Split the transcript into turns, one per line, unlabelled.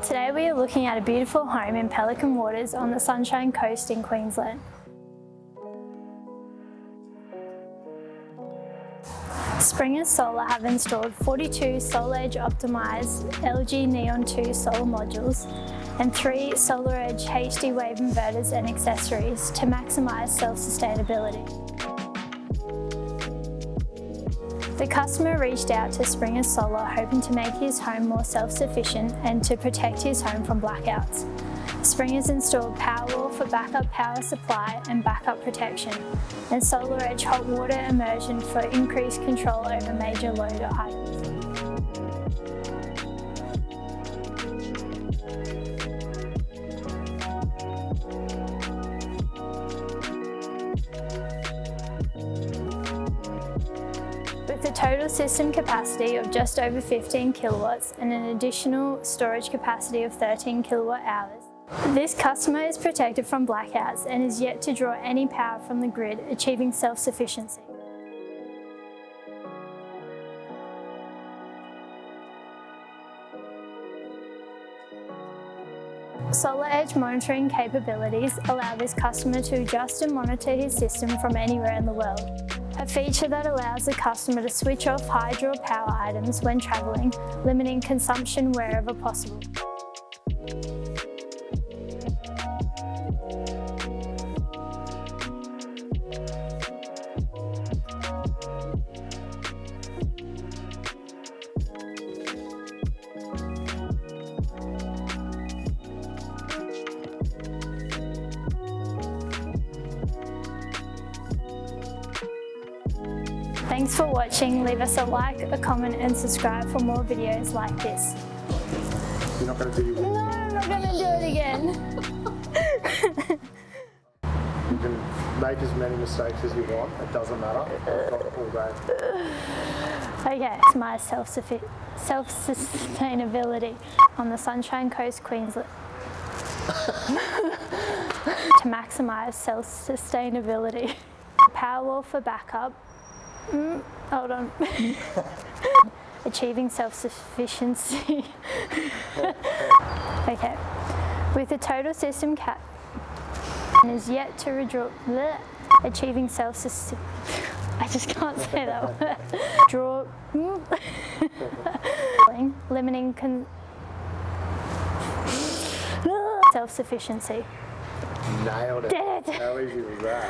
Today we are looking at a beautiful home in Pelican Waters on the Sunshine Coast in Queensland. Springers Solar have installed 42 SolarEdge Optimised LG Neon 2 solar modules and 3 SolarEdge HD wave inverters and accessories to maximise self-sustainability. The customer reached out to Springers Solar hoping to make his home more self-sufficient and to protect his home from blackouts. Springers installed Powerwall for backup power supply and backup protection, and SolarEdge Hot Water Immersion for increased control over major load items. With a total system capacity of just over 15 kilowatts and an additional storage capacity of 13 kilowatt hours, this customer is protected from blackouts and is yet to draw any power from the grid, achieving self-sufficiency. SolarEdge monitoring capabilities allow this customer to adjust and monitor his system from anywhere in the world. A feature that allows the customer to switch off high draw power items when travelling, limiting consumption wherever possible. Thanks for watching. Leave us a like, a comment and subscribe for more videos like this.
You're not going to do it?
No, I'm not going to do it again.
You can make as many mistakes as you want, it doesn't matter. I've got all day.
Okay, it's my self-sustainability on the Sunshine Coast, Queensland. To maximise self-sustainability. Powerwall for backup. Hold on. Achieving self-sufficiency. Okay. With a total system cap and is yet to withdraw. Achieving self-sufficiency. I just can't say that word. Draw. Limiting self-sufficiency.
Nailed it.
Did it.
How easy was that?